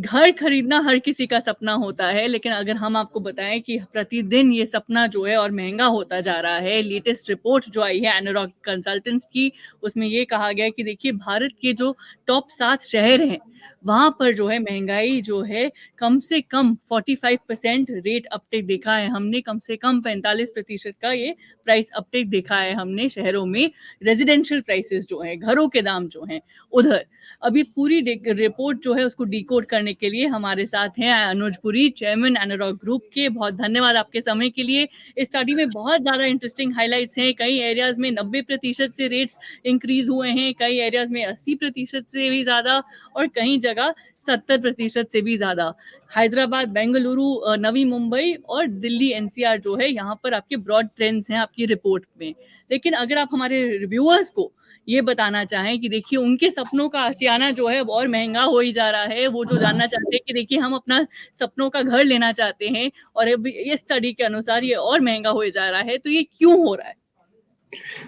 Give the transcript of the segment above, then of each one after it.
घर खरीदना हर किसी का सपना होता है, लेकिन अगर हम आपको बताएं कि प्रतिदिन ये सपना जो है और महंगा होता जा रहा है। लेटेस्ट रिपोर्ट जो आई है एनारॉक कंसल्टेंट्स की, उसमें ये कहा गया है कि देखिए भारत के जो टॉप 7 शहर हैं, वहां पर जो है महंगाई जो है कम से कम 45% रेट अपटेक देखा है हमने, कम से कम 45% का ये प्राइस अपटेक देखा है हमने शहरों में। रेजिडेंशियल प्राइसेस जो है, घरों के दाम जो हैं उधर। अभी पूरी रिपोर्ट जो है उसको डिकोड करने के लिए हमारे साथ हैं अनुज पुरी, चेयरमैन एनारॉक ग्रुप के। बहुत धन्यवाद आपके समय के लिए। इस स्टडी में बहुत ज्यादा इंटरेस्टिंग हाइलाइट्स हैं। कई एरियाज में 90% से रेट्स इंक्रीज हुए हैं, कई एरियाज में 80% से भी ज्यादा, और कई जगह 70% से भी ज्यादा। हैदराबाद, बेंगलुरु, नवी मुंबई और दिल्ली एनसीआर जो है, यहाँ पर आपके ब्रॉड ट्रेंड्स हैं आपकी रिपोर्ट में। लेकिन अगर आप हमारे रिव्यूअर्स को ये बताना चाहें कि देखिए उनके सपनों का आशियाना जो है और महंगा हो ही जा रहा है, वो जो जानना चाहते हैं कि देखिए हम अपना सपनों का घर लेना चाहते हैं और अब ये स्टडी के अनुसार ये और महंगा हो जा रहा है, तो ये क्यों हो रहा है?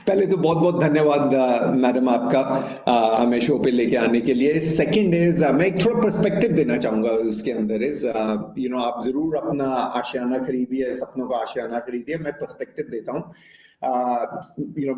पहले तो बहुत बहुत धन्यवाद मैडम आपका हमें शो पे लेके आने के लिए। सेकंड इज मैं एक थोड़ा पर्सपेक्टिव देना चाहूंगा उसके अंदर इज आप जरूर अपना आशियाना खरीदिए, सपनों का आशियाना खरीदिए। मैं पर्सपेक्टिव देता हूँ।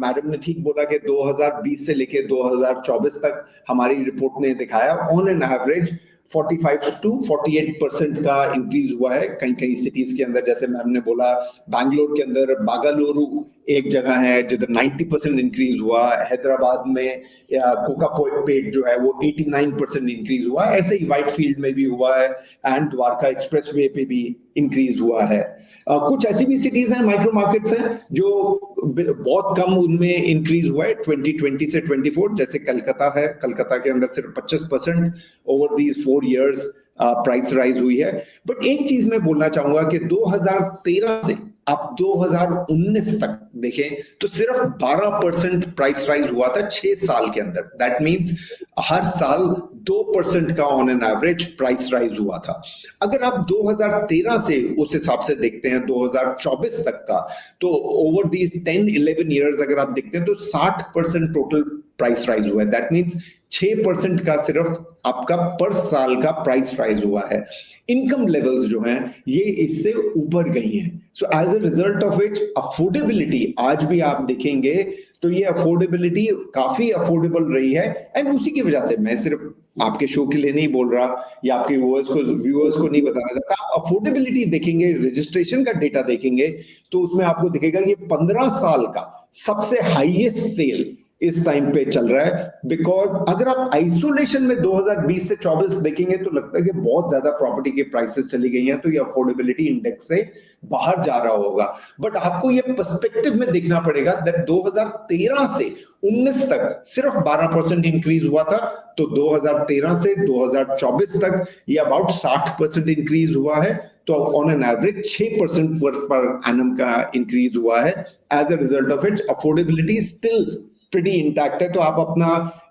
मैडम ने ठीक बोला कि 2020 से लेके 2024 तक हमारी रिपोर्ट ने दिखाया ऑन एन एवरेज 45 to 48% का इंक्रीज हुआ है कई कई सिटीज के अंदर। जैसे मैम ने बोला बैंगलोर के अंदर बागालुरु एक जगह है जिधर 90% इंक्रीज हुआ। हैदराबाद में कोकापेट जो है वो 89% इंक्रीज हुआ। ऐसे ही व्हाइट फील्ड में भी हुआ है एंड द्वारका एक्सप्रेसवे पे भी इंक्रीज हुआ है। कुछ ऐसी भी सिटीज हैं, माइक्रो मार्केट्स हैं जो बहुत कम उनमें इंक्रीज हुआ है 2020 से 24। जैसे कलकत्ता है, कलकत्ता के अंदर सिर्फ 25% over these 4 years price rise हुई है। बट एक चीज मैं बोलना चाहूंगा कि 2013 से आप 2019 तक देखें तो सिर्फ 12% प्राइस राइज हुआ था 6 साल के अंदर। दैट मींस हर साल 2% का on an average price rise हुआ था। अगर आप 2013 से उस हिसाब से देखते हैं 2024 तक का, तो ओवर दीज 10-11 years अगर आप देखते हैं तो 60% टोटल प्राइस राइज हुआ है। दैट मींस 6% का सिर्फ आपका पर साल का प्राइस राइज हुआ है। इनकम लेवल्स जो हैं ये इससे ऊपर गई हैं। So as a result of it affordability आज भी आप देखेंगे तो ये अफोर्डेबिलिटी काफी अफोर्डेबल रही है। एंड उसी की वजह से मैं सिर्फ आपके शो के लिए नहीं बोल रहा या आपके व्यूअर्स को नहीं बताना चाहता। आप अफोर्डेबिलिटी देखेंगे, रजिस्ट्रेशन का डेटा देखेंगे तो उसमें आपको दिखेगा ये 15 साल का सबसे हाईएस्ट सेल इस टाइम पे चल रहा है। बिकॉज अगर आप आइसोलेशन में 2020 से 24 देखेंगे तो लगता है कि बहुत ज्यादा प्रॉपर्टी के प्राइसेस चली गई हैं, तो ये अफोर्डेबिलिटी इंडेक्स से बाहर जा रहा होगा। बट आपको ये पर्सपेक्टिव में देखना पड़ेगा दैट 2013 से 19 तक सिर्फ 12% इंक्रीज हुआ था, तो 2013 से 2024 तक ये अबाउट 60% इंक्रीज हुआ है। तो on an average 6% per annum का इंक्रीज हुआ है। As a result of it affordability still pretty intact है। तो आप अपना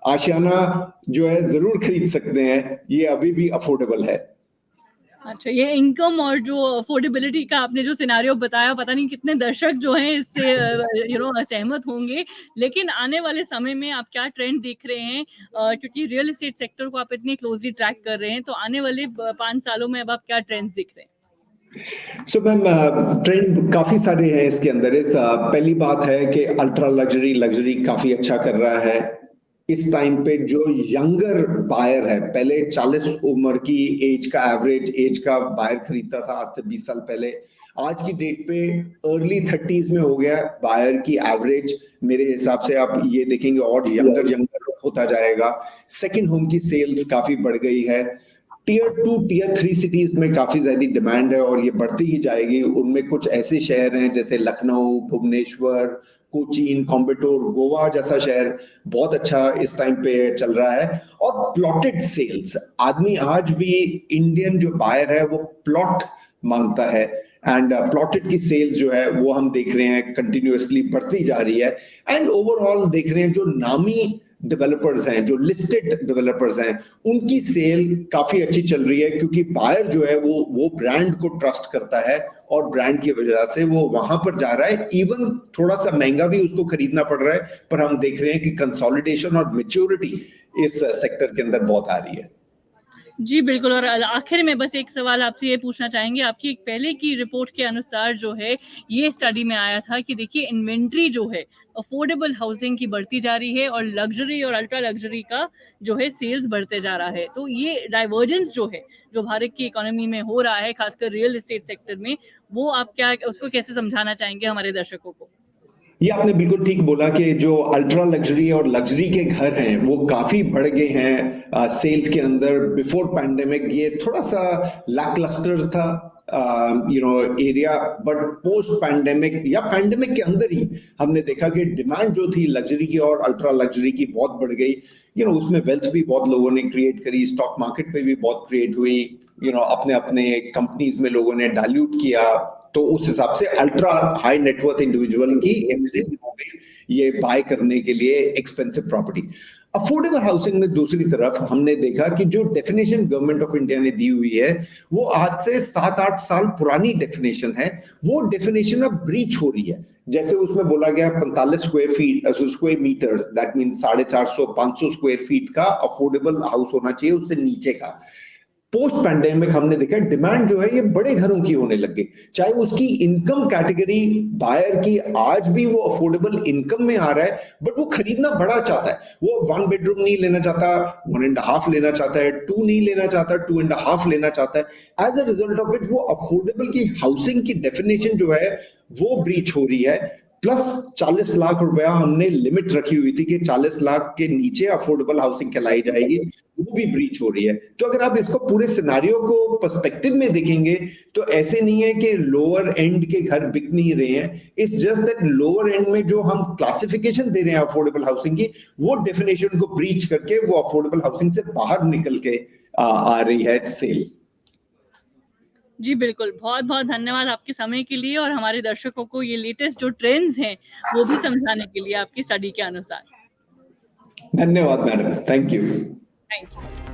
आशियाना जो है जरूर खरीद सकते हैं, ये अभी भी अफोर्डेबल है। अच्छा, ये इनकम और जो अफोर्डेबिलिटी का आपने जो सिनेरियो बताया, पता नहीं कितने दर्शक जो हैं इससे सहमत होंगे। लेकिन आने वाले समय में आप क्या ट्रेंड देख रहे हैं, क्योंकि रियल एस्टेट सेक्टर को आप इतनी क्लोजली ट्रैक कर रहे हैं, तो आने वाले 5 सालों में अब आप क्या ट्रेंड्स देख रहे हैं? सो मैम ट्रेंड काफी सारे हैं इसके अंदर। पहली बात है कि अल्ट्रा लग्जरी काफी अच्छा कर रहा है इस टाइम पे। जो यंगर बायर है, पहले 40 उम्र की एज का एवरेज एज का बायर खरीदता था आज से 20 साल पहले, आज की डेट पे अर्ली 30s में हो गया बायर की एवरेज। मेरे हिसाब से आप ये देखेंगे और यंगर होता जाएगा। सेकंड होम की सेल्स काफी बढ़ गई है। टीयर 2 टीयर 3 सिटीज में काफी ज्यादा डिमांड है और ये बढ़ती ही जाएगी। उनमें कुछ ऐसे शहर हैं जैसे लखनऊ, भुवनेश्वर, कोचीन, कोयम्बटूर, गोवा जैसा शहर बहुत अच्छा इस टाइम पे चल रहा है। और प्लॉटेड सेल्स, आदमी आज भी इंडियन जो बायर है वो प्लॉट मांगता है एंड प्लॉटेड की सेल्स जो है वो हम देख रहे हैं कंटिन्यूअसली बढ़ती जा रही है। एंड ओवरऑल देख रहे हैं जो नामी डेवलपर्स हैं, जो लिस्टेड डेवलपर्स हैं, उनकी सेल काफी अच्छी चल रही है क्योंकि बायर जो है वो ब्रांड को ट्रस्ट करता है और ब्रांड की वजह से वो वहां पर जा रहा है। इवन थोड़ा सा महंगा भी उसको खरीदना पड़ रहा है, पर हम देख रहे हैं कि कंसोलिडेशन और मैच्योरिटी इस सेक्टर के अंदर बहुत आ रही है। जी, बिल्कुल। और आखिर में बस एक सवाल आपसे ये पूछना चाहेंगे, आपकी एक पहले की रिपोर्ट के अनुसार जो है, ये स्टडी में आया था कि देखिए इन्वेंट्री जो है, अफोर्डेबल हाउसिंग की बढ़ती जा रही है और लग्ज़री और अल्ट्रा लग्ज़री का जो है सेल्स बढ़ते जा रहा है। तो ये डाइवर्जेंस जो है, जो भारत की इकोनॉमी में हो रहा है, खासकर रियल एस्टेट सेक्टर में, वो आप क्या उसको कैसे समझाना चाहेंगे हमारे दर्शकों को? ये आपने बिल्कुल ठीक बोला कि जो अल्ट्रा लग्जरी और लग्जरी के घर हैं वो काफी बढ़ गए हैं सेल्स के अंदर। बिफोर पैंडेमिक ये थोड़ा सा लैकलस्टर था एरिया, बट पोस्ट पैंडेमिक या पैंडेमिक के अंदर ही हमने देखा कि डिमांड जो थी लग्जरी की और अल्ट्रा लग्जरी की बहुत बढ़ गई। उसमें वेल्थ भी बहुत लोगों ने क्रिएट करी, स्टॉक मार्केट पे भी बहुत क्रिएट हुई, अपने अपने कंपनीज में लोगों ने डाइल्यूट किया। तो उस हिसाब से अल्ट्रा हाई नेटवर्थ इंडिविजुअल की एबिलिटी हो गई ये बाय करने के लिए एक्सपेंसिव प्रॉपर्टी। अफोर्डेबल हाउसिंग में दूसरी तरफ हमने देखा कि जो डेफिनेशन गवर्नमेंट ऑफ इंडिया ने दी हुई है वो आज से 7-8 साल पुरानी डेफिनेशन है। वो डेफिनेशन अब ब्रीच हो रही है। जैसे उसमें बोला गया 45 square metres, that mean 450-500 square feet का अफोर्डेबल हाउस होना चाहिए, उससे नीचे का। पोस्ट पैंडेमिक हमने देखा डिमांड जो है ये बड़े घरों की होने लग गई, चाहे उसकी इनकम कैटेगरी बायर की आज भी वो अफोर्डेबल इनकम में आ रहा है, बट वो खरीदना बड़ा चाहता है। वो 1 बेडरूम नहीं लेना चाहता, 1.5 लेना चाहता है, 2 नहीं लेना चाहता, 2.5 लेना चाहता है। As a result of it वो अफोर्डेबल की हाउसिंग की डेफिनेशन जो है वो ब्रीच हो रही है। प्लस 40 लाख रुपया हमने लिमिट रखी हुई थी कि 40 लाख के नीचे अफोर्डेबल हाउसिंग कहलाई जाएगी, वो भी ब्रीच हो रही है। तो अगर आप इसको पूरे सिनारियो को पर्सपेक्टिव में देखेंगे तो ऐसे नहीं है कि लोअर एंड के घर बिक नहीं रहे हैं। It's just that lower and में जो हम क्लासिफिकेशन दे रहे हैं अफोर्डेबल हाउसिंग की, वो डेफिनेशन को ब्रीच करके वो अफोर्डेबल हाउसिंग से बाहर निकल के आ रही है सेल। जी, बिल्कुल। बहुत-बहुत धन्यवाद आपके समय के लिए और हमारे दर्शकों को ये लेटेस्ट जो ट्रेंड्स हैं, वो भी समझाने के लिए आपकी स्टडी के अनुसार। धन्यवाद madam, thank you. Thank you.